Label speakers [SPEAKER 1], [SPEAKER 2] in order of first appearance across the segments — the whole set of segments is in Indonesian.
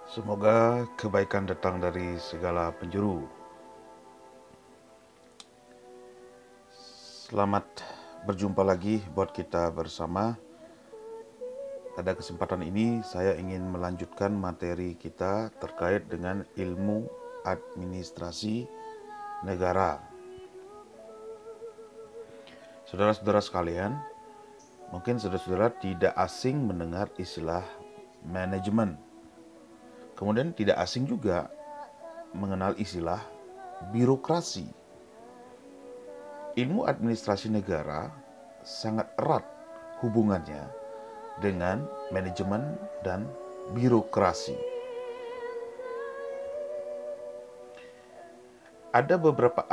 [SPEAKER 1] Semoga kebaikan datang dari segala penjuru. Selamat berjumpa lagi buat kita bersama. Pada kesempatan ini saya ingin melanjutkan materi kita terkait dengan ilmu administrasi negara. Saudara-saudara sekalian, mungkin saudara-saudara tidak asing mendengar istilah manajemen. Kemudian tidak asing juga mengenal istilah birokrasi. Ilmu administrasi negara sangat erat hubungannya dengan manajemen dan birokrasi. Ada beberapa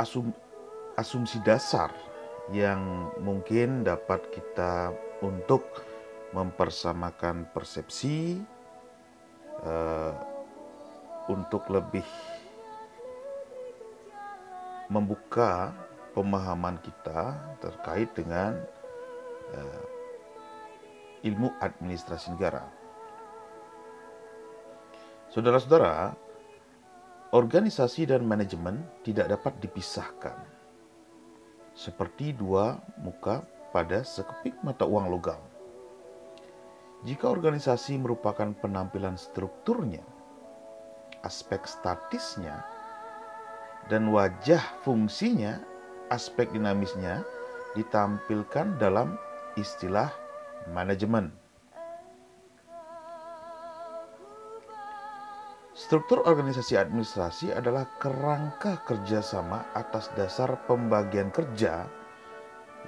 [SPEAKER 1] asumsi dasar yang mungkin dapat kita untuk mempersamakan persepsi untuk lebih membuka pemahaman kita terkait dengan ilmu administrasi negara. Saudara-saudara, organisasi dan manajemen tidak dapat dipisahkan. Seperti dua muka pada sekeping mata uang logam. Jika organisasi merupakan penampilan strukturnya, aspek statisnya, dan wajah fungsinya, aspek dinamisnya ditampilkan dalam istilah manajemen. Struktur organisasi administrasi adalah kerangka kerjasama atas dasar pembagian kerja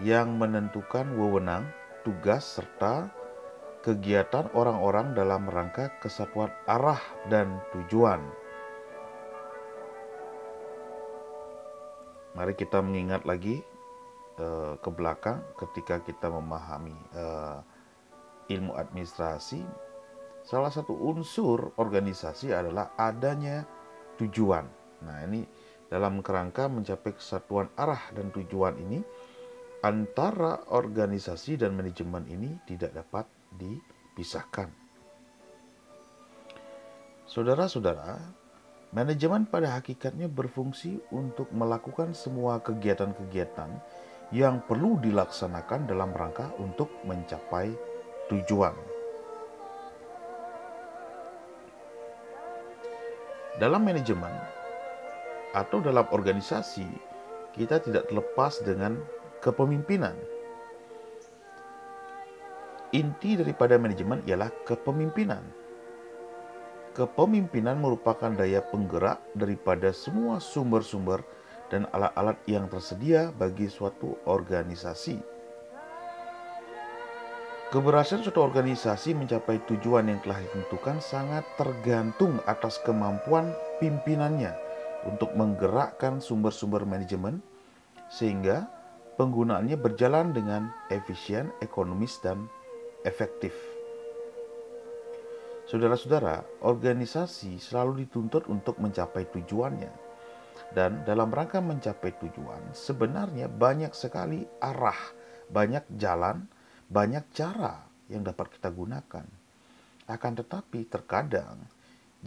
[SPEAKER 1] yang menentukan wewenang, tugas, serta kegiatan orang-orang dalam rangka kesatuan arah dan tujuan. Mari kita mengingat lagi ke belakang ketika kita memahami ilmu administrasi. Salah satu unsur organisasi adalah adanya tujuan. Nah, ini dalam kerangka mencapai kesatuan arah dan tujuan ini, antara organisasi dan manajemen ini tidak dapat dipisahkan. Saudara-saudara, manajemen pada hakikatnya berfungsi untuk melakukan semua kegiatan-kegiatan yang perlu dilaksanakan dalam rangka untuk mencapai tujuan. Dalam manajemen atau dalam organisasi, kita tidak terlepas dengan kepemimpinan. Inti daripada manajemen ialah kepemimpinan. Kepemimpinan merupakan daya penggerak daripada semua sumber-sumber dan alat-alat yang tersedia bagi suatu organisasi. Keberhasilan suatu organisasi mencapai tujuan yang telah ditentukan sangat tergantung atas kemampuan pimpinannya untuk menggerakkan sumber-sumber manajemen sehingga penggunaannya berjalan dengan efisien, ekonomis, dan efektif. Saudara-saudara, organisasi selalu dituntut untuk mencapai tujuannya. Dan dalam rangka mencapai tujuan, sebenarnya banyak sekali arah, banyak jalan, banyak cara yang dapat kita gunakan. Akan tetapi terkadang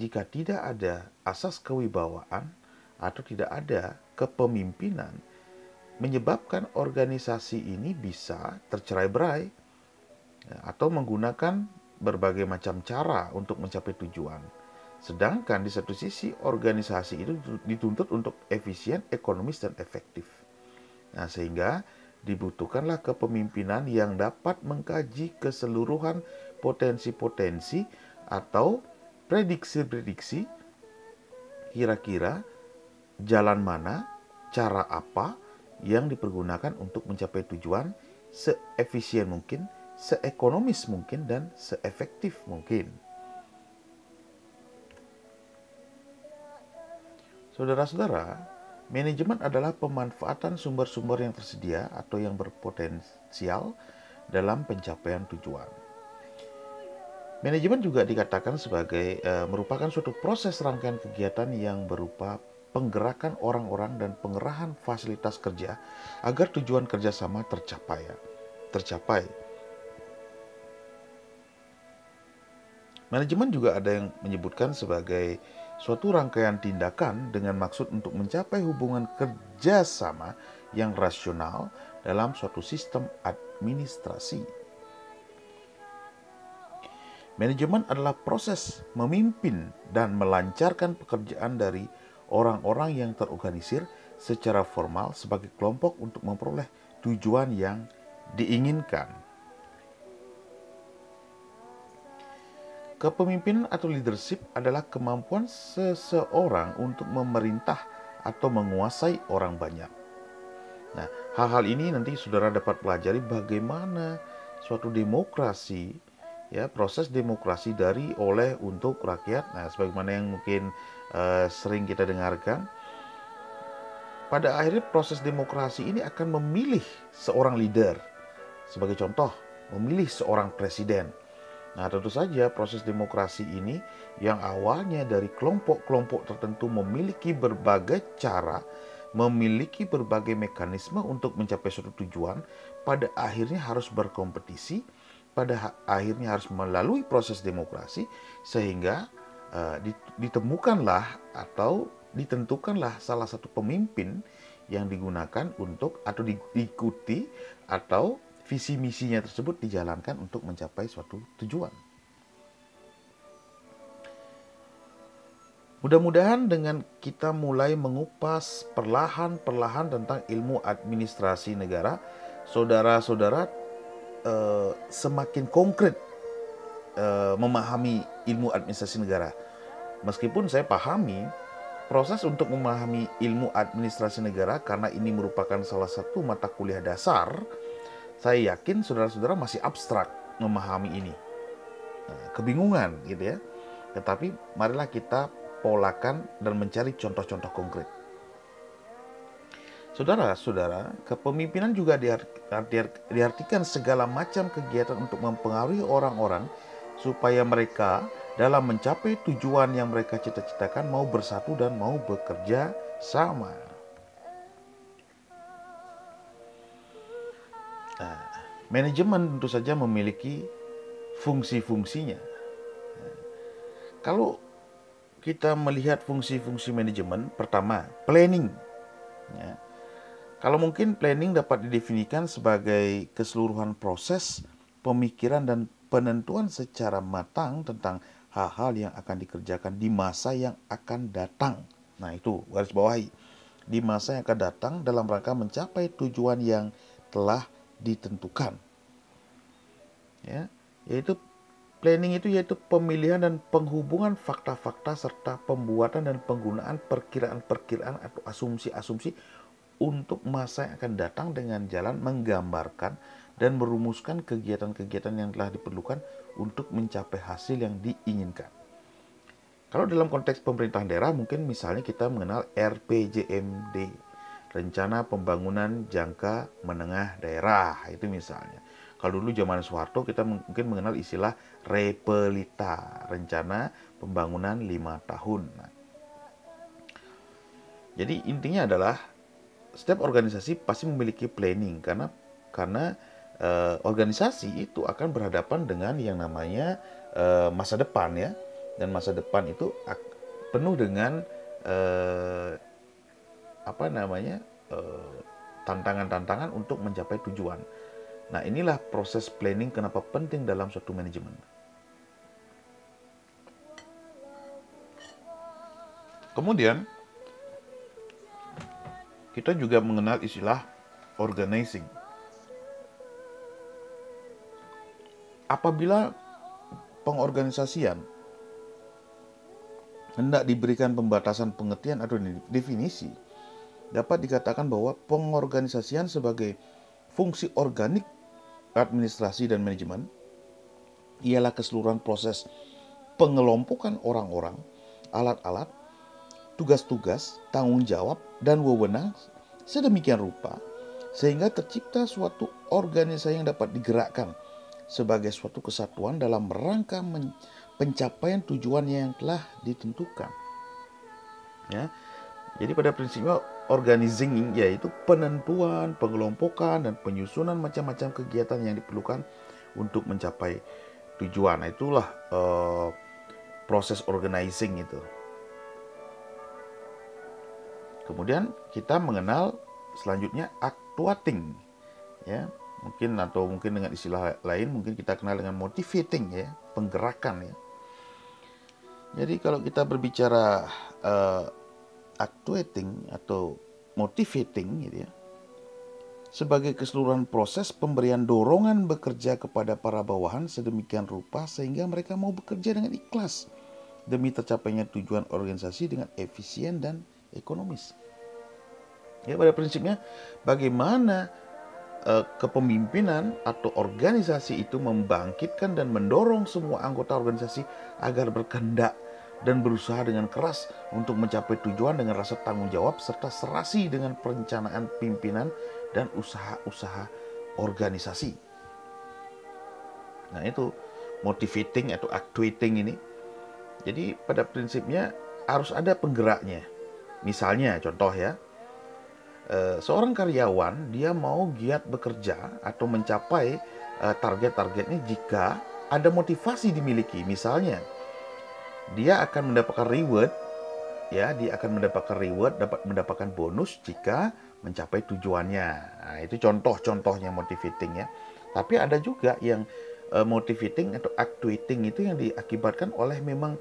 [SPEAKER 1] jika tidak ada asas kewibawaan atau tidak ada kepemimpinan, menyebabkan organisasi ini bisa tercerai-berai atau menggunakan berbagai macam cara untuk mencapai tujuan. Sedangkan di satu sisi organisasi itu dituntut untuk efisien, ekonomis, dan efektif. Nah, sehingga dibutuhkanlah kepemimpinan yang dapat mengkaji keseluruhan potensi-potensi atau prediksi-prediksi kira-kira jalan mana, cara apa yang dipergunakan untuk mencapai tujuan seefisien mungkin, seekonomis mungkin, dan seefektif mungkin. Saudara-saudara, manajemen adalah pemanfaatan sumber-sumber yang tersedia atau yang berpotensial dalam pencapaian tujuan. Manajemen juga dikatakan sebagai merupakan suatu proses rangkaian kegiatan yang berupa penggerakan orang-orang dan pengerahan fasilitas kerja agar tujuan kerjasama tercapai. Manajemen juga ada yang menyebutkan sebagai suatu rangkaian tindakan dengan maksud untuk mencapai hubungan kerjasama yang rasional dalam suatu sistem administrasi. Manajemen adalah proses memimpin dan melancarkan pekerjaan dari orang-orang yang terorganisir secara formal sebagai kelompok untuk memperoleh tujuan yang diinginkan. Kepemimpinan atau leadership adalah kemampuan seseorang untuk memerintah atau menguasai orang banyak. Nah, hal-hal ini nanti saudara dapat pelajari bagaimana suatu demokrasi, ya, proses demokrasi dari, oleh, untuk rakyat. Nah, sebagaimana yang mungkin sering kita dengarkan, pada akhirnya proses demokrasi ini akan memilih seorang leader. Sebagai contoh, memilih seorang presiden. Nah, tentu saja proses demokrasi ini yang awalnya dari kelompok-kelompok tertentu memiliki berbagai cara, memiliki berbagai mekanisme untuk mencapai suatu tujuan, pada akhirnya harus berkompetisi, pada akhirnya harus melalui proses demokrasi, sehingga ditemukanlah atau ditentukanlah salah satu pemimpin yang digunakan untuk atau diikuti, atau visi misinya tersebut dijalankan untuk mencapai suatu tujuan. Mudah-mudahan dengan kita mulai mengupas perlahan-perlahan tentang ilmu administrasi negara, saudara-saudara semakin konkret memahami ilmu administrasi negara. Meskipun saya pahami proses untuk memahami ilmu administrasi negara, karena ini merupakan salah satu mata kuliah dasar, saya yakin saudara-saudara masih abstrak memahami ini. Kebingungan gitu ya. Tetapi marilah kita polakan dan mencari contoh-contoh konkret. Saudara-saudara, kepemimpinan juga diartikan segala macam kegiatan untuk mempengaruhi orang-orang supaya mereka dalam mencapai tujuan yang mereka cita-citakan mau bersatu dan mau bekerja sama. Nah, manajemen tentu saja memiliki fungsi-fungsinya. Kalau kita melihat fungsi-fungsi manajemen, pertama, planning. Ya. Kalau mungkin planning dapat didefinisikan sebagai keseluruhan proses pemikiran dan penentuan secara matang tentang hal-hal yang akan dikerjakan di masa yang akan datang. Nah, itu garis bawahi. Di masa yang akan datang dalam rangka mencapai tujuan yang telah ditentukan. Ya, yaitu planning itu yaitu pemilihan dan penghubungan fakta-fakta serta pembuatan dan penggunaan perkiraan-perkiraan atau asumsi-asumsi untuk masa yang akan datang dengan jalan menggambarkan dan merumuskan kegiatan-kegiatan yang telah diperlukan untuk mencapai hasil yang diinginkan. Kalau dalam konteks pemerintahan daerah, mungkin misalnya kita mengenal RPJMD, Rencana Pembangunan Jangka Menengah Daerah, itu misalnya. Kalau dulu zaman Soeharto kita mungkin mengenal istilah Repelita, Rencana Pembangunan 5 tahun. Nah, jadi intinya adalah setiap organisasi pasti memiliki planning, karena organisasi itu akan berhadapan dengan yang namanya masa depan, ya. Dan masa depan itu penuh dengan tantangan-tantangan untuk mencapai tujuan. Nah, inilah proses planning kenapa penting dalam suatu manajemen. Kemudian, kita juga mengenal istilah organizing. Apabila pengorganisasian hendak diberikan pembatasan pengertian atau definisi, dapat dikatakan bahwa pengorganisasian sebagai fungsi organik administrasi dan manajemen ialah keseluruhan proses pengelompokan orang-orang, alat-alat, tugas-tugas, tanggung jawab, dan wewenang sedemikian rupa sehingga tercipta suatu organisasi yang dapat digerakkan sebagai suatu kesatuan dalam rangka pencapaian tujuan yang telah ditentukan. Ya. Jadi pada prinsipnya organizing yaitu penentuan, pengelompokan, dan penyusunan macam-macam kegiatan yang diperlukan untuk mencapai tujuan. Nah, itulah proses organizing itu. Kemudian kita mengenal selanjutnya actuating, ya. Mungkin dengan istilah lain mungkin kita kenal dengan motivating, ya, penggerakan, ya. Jadi kalau kita berbicara actuating atau motivating, gitu ya, sebagai keseluruhan proses pemberian dorongan bekerja kepada para bawahan sedemikian rupa sehingga mereka mau bekerja dengan ikhlas demi tercapainya tujuan organisasi dengan efisien dan ekonomis. Ya, pada prinsipnya bagaimana kepemimpinan atau organisasi itu membangkitkan dan mendorong semua anggota organisasi agar berkehendak dan berusaha dengan keras untuk mencapai tujuan dengan rasa tanggung jawab serta serasi dengan perencanaan pimpinan dan usaha-usaha organisasi. Nah, itu motivating atau actuating ini. Jadi pada prinsipnya harus ada penggeraknya. Misalnya contoh, ya, seorang karyawan dia mau giat bekerja atau mencapai target-targetnya jika ada motivasi dimiliki. Misalnya dia akan mendapatkan reward, ya, dapat mendapatkan bonus jika mencapai tujuannya. Nah, itu contoh-contohnya motivating, ya. Tapi ada juga yang motivating atau actuating itu yang diakibatkan oleh memang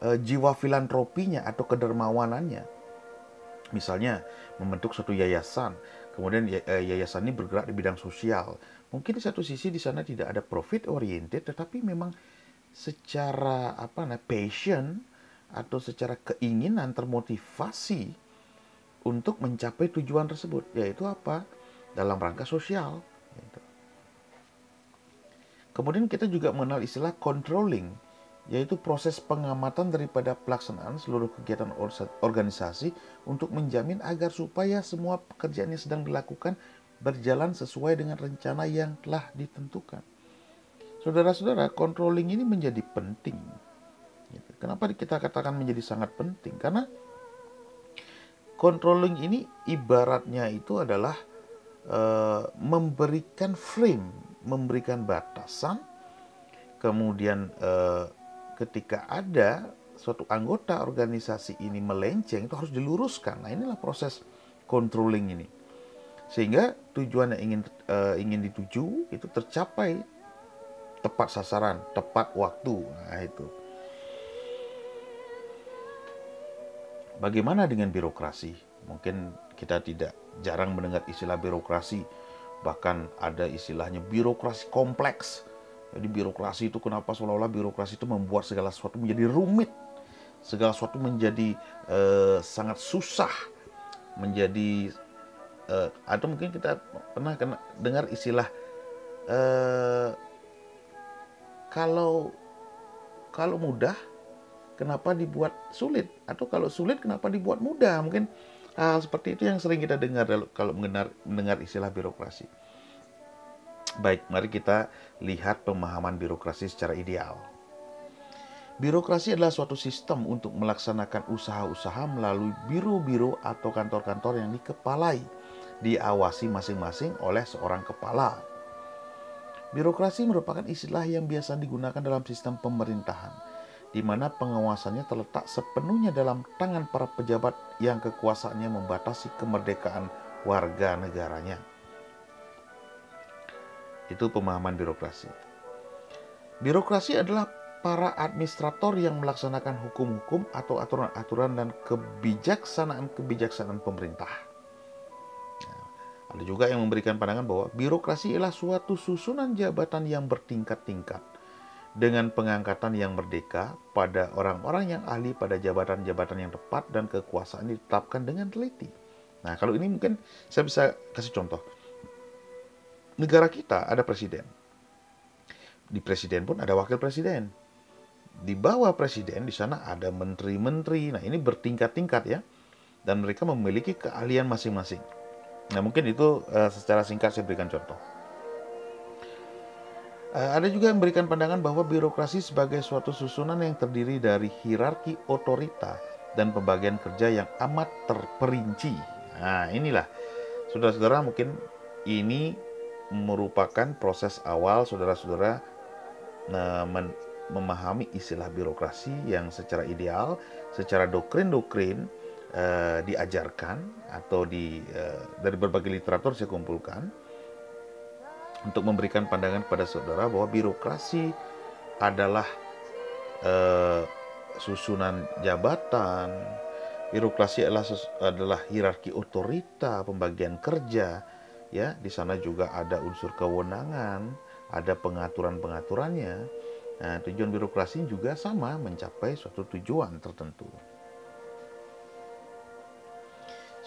[SPEAKER 1] jiwa filantropinya atau kedermawanannya. Misalnya membentuk suatu yayasan, kemudian yayasan ini bergerak di bidang sosial. Mungkin di satu sisi di sana tidak ada profit oriented, tetapi memang secara passion atau secara keinginan termotivasi untuk mencapai tujuan tersebut, yaitu apa? Dalam rangka sosial. Gitu. Kemudian kita juga mengenal istilah controlling, yaitu proses pengamatan daripada pelaksanaan seluruh kegiatan organisasi untuk menjamin agar supaya semua pekerjaan yang sedang dilakukan berjalan sesuai dengan rencana yang telah ditentukan. Saudara-saudara, controlling ini menjadi penting. Kenapa kita katakan menjadi sangat penting? Karena controlling ini ibaratnya itu adalah memberikan frame, memberikan batasan, kemudian ketika ada suatu anggota organisasi ini melenceng, itu harus diluruskan. Nah, inilah proses controlling ini, sehingga tujuan yang ingin dituju itu tercapai tepat sasaran, tepat waktu. Nah, itu. Bagaimana dengan birokrasi? Mungkin kita tidak jarang mendengar istilah birokrasi, bahkan ada istilahnya birokrasi kompleks. Jadi birokrasi itu kenapa seolah-olah birokrasi itu membuat segala sesuatu menjadi rumit, segala sesuatu menjadi sangat susah, menjadi atau mungkin kita pernah dengar istilah kalau mudah kenapa dibuat sulit, atau kalau sulit kenapa dibuat mudah. Mungkin hal seperti itu yang sering kita dengar kalau mendengar istilah birokrasi. Baik, mari kita lihat pemahaman birokrasi secara ideal. Birokrasi adalah suatu sistem untuk melaksanakan usaha-usaha melalui biro-biro atau kantor-kantor yang dikepalai, diawasi masing-masing oleh seorang kepala. Birokrasi merupakan istilah yang biasa digunakan dalam sistem pemerintahan, di mana pengawasannya terletak sepenuhnya dalam tangan para pejabat yang kekuasaannya membatasi kemerdekaan warga negaranya. Itu pemahaman birokrasi. Birokrasi adalah para administrator yang melaksanakan hukum-hukum atau aturan-aturan dan kebijaksanaan-kebijaksanaan pemerintah. Nah, ada juga yang memberikan pandangan bahwa birokrasi adalah suatu susunan jabatan yang bertingkat-tingkat dengan pengangkatan yang merdeka pada orang-orang yang ahli pada jabatan-jabatan yang tepat dan kekuasaan ditetapkan dengan teliti. Nah, kalau ini mungkin saya bisa kasih contoh. Negara kita ada presiden. Di presiden pun ada wakil presiden. Di bawah presiden di sana ada menteri-menteri. Nah, ini bertingkat-tingkat, ya. Dan mereka memiliki keahlian masing-masing. Nah, mungkin itu secara singkat saya berikan contoh. Ada juga yang memberikan pandangan bahwa birokrasi sebagai suatu susunan yang terdiri dari hierarki otorita dan pembagian kerja yang amat terperinci. Nah, inilah, saudara-saudara, mungkin ini merupakan proses awal saudara-saudara memahami istilah birokrasi yang secara ideal, secara doktrin-doktrin diajarkan atau dari berbagai literatur saya kumpulkan untuk memberikan pandangan pada saudara bahwa birokrasi adalah susunan jabatan, birokrasi adalah hierarki otorita, pembagian kerja, ya. Di sana juga ada unsur kewenangan, ada pengaturan-pengaturannya. Nah, tujuan birokrasi juga sama, mencapai suatu tujuan tertentu.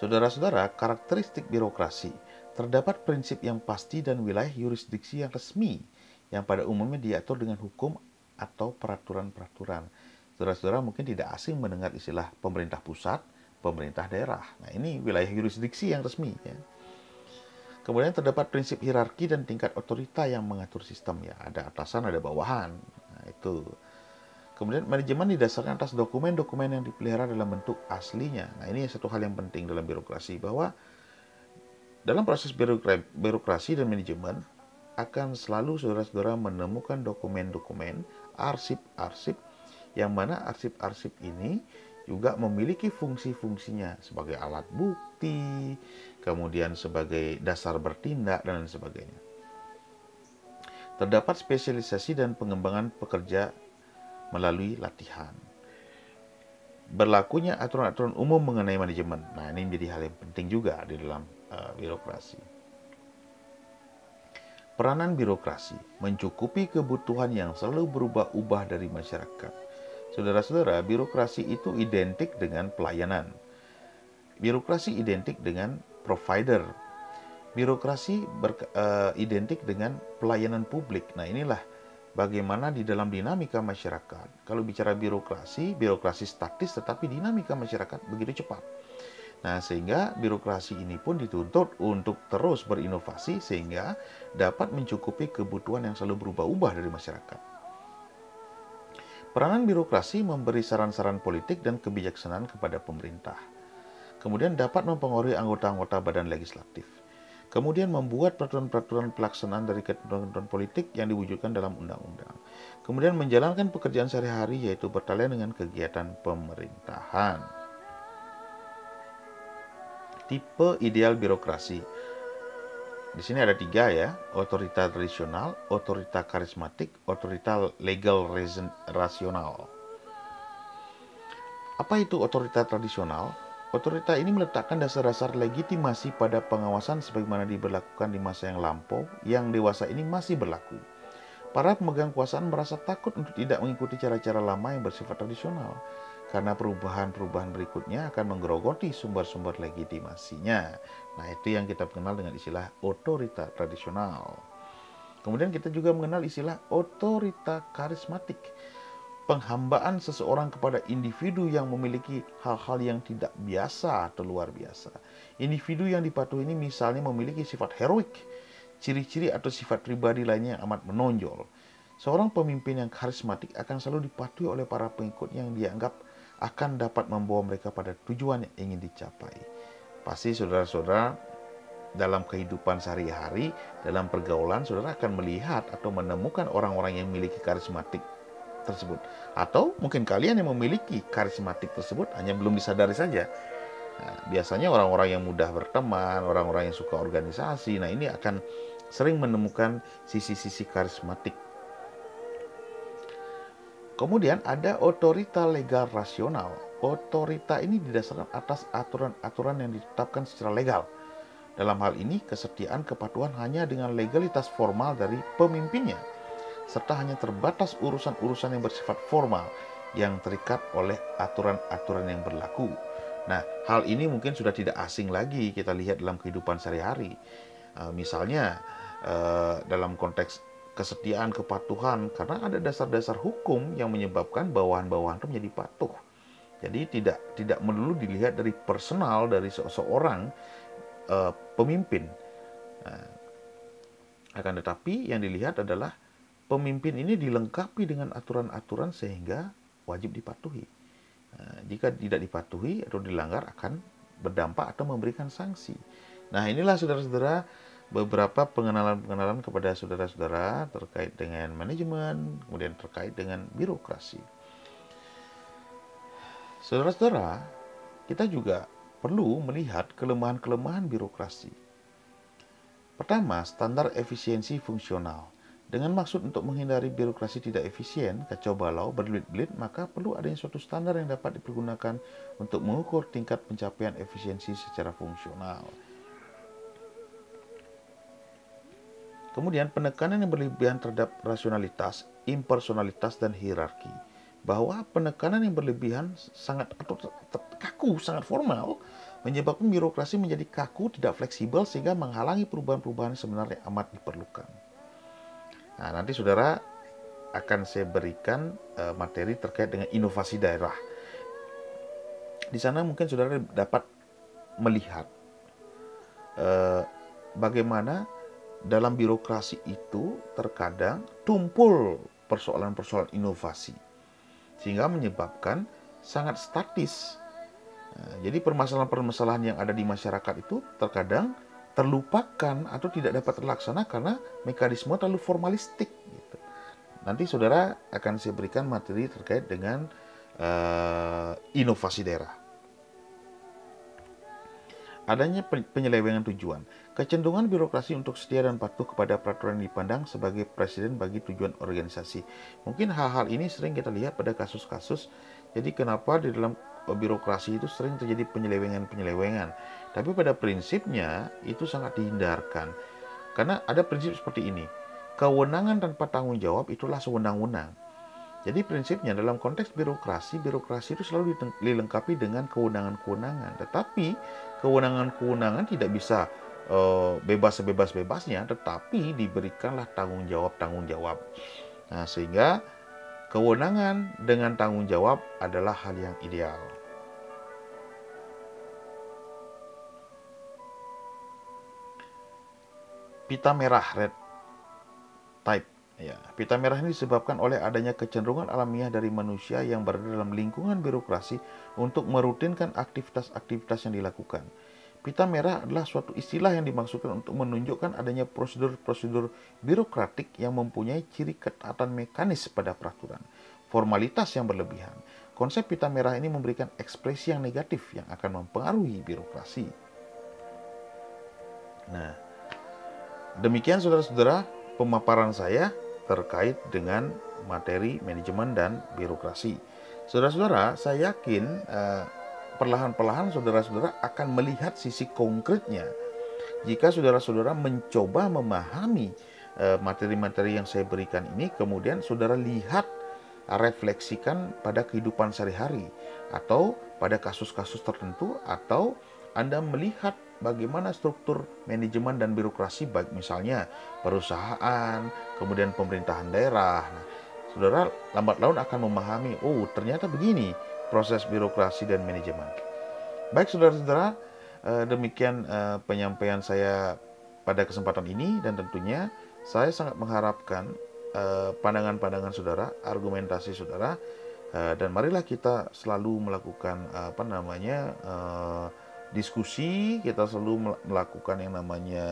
[SPEAKER 1] Saudara-saudara, karakteristik birokrasi terdapat prinsip yang pasti dan wilayah yurisdiksi yang resmi yang pada umumnya diatur dengan hukum atau peraturan-peraturan. Saudara-saudara mungkin tidak asing mendengar istilah pemerintah pusat, pemerintah daerah. Nah, ini wilayah yurisdiksi yang resmi, ya. Kemudian terdapat prinsip hierarki dan tingkat otorita yang mengatur sistem, ya. Ada atasan, ada bawahan. Nah, itu. Kemudian manajemen didasarkan atas dokumen-dokumen yang dipelihara dalam bentuk aslinya. Nah, ini satu hal yang penting dalam birokrasi, bahwa dalam proses birokrasi dan manajemen akan selalu saudara-saudara menemukan dokumen-dokumen, arsip-arsip, yang mana arsip-arsip ini juga memiliki fungsi-fungsinya sebagai alat bukti, kemudian sebagai dasar bertindak, dan lain sebagainya. Terdapat spesialisasi dan pengembangan pekerja melalui latihan. Berlakunya aturan-aturan umum mengenai manajemen. Nah, ini menjadi hal yang penting juga di dalam birokrasi. Peranan birokrasi mencukupi kebutuhan yang selalu berubah-ubah dari masyarakat. Saudara-saudara, birokrasi itu identik dengan pelayanan. Birokrasi identik dengan provider. Birokrasi identik dengan pelayanan publik. Nah, inilah bagaimana di dalam dinamika masyarakat. Kalau bicara birokrasi statis, tetapi dinamika masyarakat begitu cepat. Nah, sehingga birokrasi ini pun dituntut untuk terus berinovasi sehingga dapat mencukupi kebutuhan yang selalu berubah-ubah dari masyarakat. Peranan birokrasi memberi saran-saran politik dan kebijaksanaan kepada pemerintah. Kemudian dapat mempengaruhi anggota-anggota badan legislatif. Kemudian membuat peraturan-peraturan pelaksanaan dari ketentuan politik yang diwujudkan dalam undang-undang. Kemudian menjalankan pekerjaan sehari-hari, yaitu bertalian dengan kegiatan pemerintahan. Tipe ideal birokrasi. Di sini ada 3, ya: otorita tradisional, otorita karismatik, otorita legal rasional. Apa itu otorita tradisional? Otorita ini meletakkan dasar-dasar legitimasi pada pengawasan sebagaimana diberlakukan di masa yang lampau, yang dewasa ini masih berlaku. Para pemegang kekuasaan merasa takut untuk tidak mengikuti cara-cara lama yang bersifat tradisional, karena perubahan-perubahan berikutnya akan menggerogoti sumber-sumber legitimasinya. Nah, itu yang kita kenal dengan istilah otorita tradisional. Kemudian kita juga mengenal istilah otorita karismatik. Penghambaan seseorang kepada individu yang memiliki hal-hal yang tidak biasa atau luar biasa. Individu yang dipatuhi ini misalnya memiliki sifat heroik, ciri-ciri atau sifat pribadi lainnya yang amat menonjol. Seorang pemimpin yang karismatik akan selalu dipatuhi oleh para pengikutnya yang dianggap akan dapat membawa mereka pada tujuan yang ingin dicapai. Pasti saudara-saudara dalam kehidupan sehari-hari, dalam pergaulan, saudara akan melihat atau menemukan orang-orang yang memiliki karismatik tersebut, atau mungkin kalian yang memiliki karismatik tersebut hanya belum disadari saja. Nah, biasanya orang-orang yang mudah berteman, orang-orang yang suka organisasi, nah ini akan sering menemukan sisi-sisi karismatik. Kemudian ada otorita legal rasional. Otorita ini didasarkan atas aturan-aturan yang ditetapkan secara legal. Dalam hal ini, kesetiaan kepatuhan hanya dengan legalitas formal dari pemimpinnya, serta hanya terbatas urusan-urusan yang bersifat formal yang terikat oleh aturan-aturan yang berlaku. Nah, hal ini mungkin sudah tidak asing lagi kita lihat dalam kehidupan sehari-hari. Misalnya dalam konteks kesetiaan, kepatuhan, karena ada dasar-dasar hukum yang menyebabkan bawahan-bawahan itu menjadi patuh. Jadi tidak melulu dilihat dari personal dari seseorang pemimpin. Akan tetapi yang dilihat adalah pemimpin ini dilengkapi dengan aturan-aturan sehingga wajib dipatuhi. Jika tidak dipatuhi atau dilanggar akan berdampak atau memberikan sanksi. Nah, inilah saudara-saudara beberapa pengenalan-pengenalan kepada saudara-saudara terkait dengan manajemen, kemudian terkait dengan birokrasi. Saudara-saudara, kita juga perlu melihat kelemahan-kelemahan birokrasi. Pertama, standar efisiensi fungsional. Dengan maksud untuk menghindari birokrasi tidak efisien, kacau balau, berbelit-belit, maka perlu adanya suatu standar yang dapat dipergunakan untuk mengukur tingkat pencapaian efisiensi secara fungsional. Kemudian penekanan yang berlebihan terhadap rasionalitas, impersonalitas, dan hierarki. Bahwa penekanan yang berlebihan sangat kaku, sangat formal, menyebabkan birokrasi menjadi kaku, tidak fleksibel, sehingga menghalangi perubahan-perubahan sebenarnya amat diperlukan. Nah, nanti saudara akan saya berikan materi terkait dengan inovasi daerah. Di sana mungkin saudara dapat melihat bagaimana dalam birokrasi itu terkadang tumpul persoalan-persoalan inovasi, sehingga menyebabkan sangat statis. Jadi permasalahan-permasalahan yang ada di masyarakat itu terkadang terlupakan atau tidak dapat terlaksana karena mekanisme terlalu formalistik. Gitu. Nanti saudara akan saya berikan materi terkait dengan inovasi daerah. Adanya penyelewengan tujuan. Kecenderungan birokrasi untuk setia dan patuh kepada peraturan yang dipandang sebagai presiden bagi tujuan organisasi. Mungkin hal-hal ini sering kita lihat pada kasus-kasus. Jadi kenapa di dalam birokrasi itu sering terjadi penyelewengan-penyelewengan. Tapi pada prinsipnya itu sangat dihindarkan. Karena ada prinsip seperti ini. Kewenangan tanpa tanggung jawab itulah sewenang-wenang. Jadi prinsipnya dalam konteks birokrasi itu selalu dilengkapi dengan kewenangan-kewenangan. Tetapi kewenangan-kewenangan tidak bisa bebas sebebas-bebasnya, tetapi diberikanlah tanggung jawab. Nah, sehingga kewenangan dengan tanggung jawab adalah hal yang ideal. Pita merah, red type. Ya, pita merah ini disebabkan oleh adanya kecenderungan alamiah dari manusia yang berada dalam lingkungan birokrasi untuk merutinkan aktivitas-aktivitas yang dilakukan. Pita merah adalah suatu istilah yang dimaksudkan untuk menunjukkan adanya prosedur-prosedur birokratik yang mempunyai ciri ketaatan mekanis pada peraturan, formalitas yang berlebihan. Konsep pita merah ini memberikan ekspresi yang negatif yang akan mempengaruhi birokrasi. Nah, demikian saudara-saudara pemaparan saya terkait dengan materi manajemen dan birokrasi. Saudara-saudara, saya yakin perlahan-perlahan saudara-saudara akan melihat sisi konkretnya jika saudara-saudara mencoba memahami materi-materi yang saya berikan ini, kemudian saudara lihat, refleksikan pada kehidupan sehari-hari atau pada kasus-kasus tertentu, atau Anda melihat bagaimana struktur manajemen dan birokrasi, baik misalnya perusahaan, kemudian pemerintahan daerah. Nah, saudara lambat laun akan memahami, oh ternyata begini proses birokrasi dan manajemen. Baik saudara-saudara, demikian penyampaian saya pada kesempatan ini, dan tentunya saya sangat mengharapkan pandangan-pandangan saudara, argumentasi saudara, dan marilah kita selalu melakukan diskusi, kita selalu melakukan yang namanya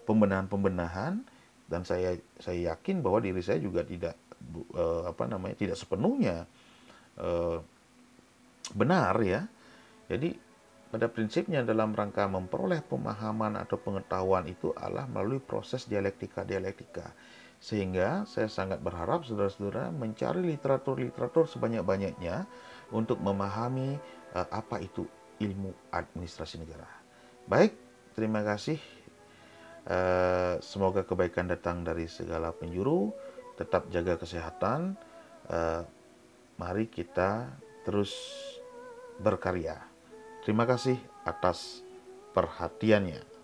[SPEAKER 1] pembenahan-pembenahan, dan saya yakin bahwa diri saya juga tidak sepenuhnya benar ya. Jadi pada prinsipnya dalam rangka memperoleh pemahaman atau pengetahuan itu adalah melalui proses dialektika. Sehingga saya sangat berharap saudara-saudara mencari literatur sebanyak-banyaknya untuk memahami apa itu ilmu administrasi negara. Baik, terima kasih. Semoga kebaikan datang dari segala penjuru. Tetap jaga kesehatan. Mari kita terus berkarya. Terima kasih atas perhatiannya.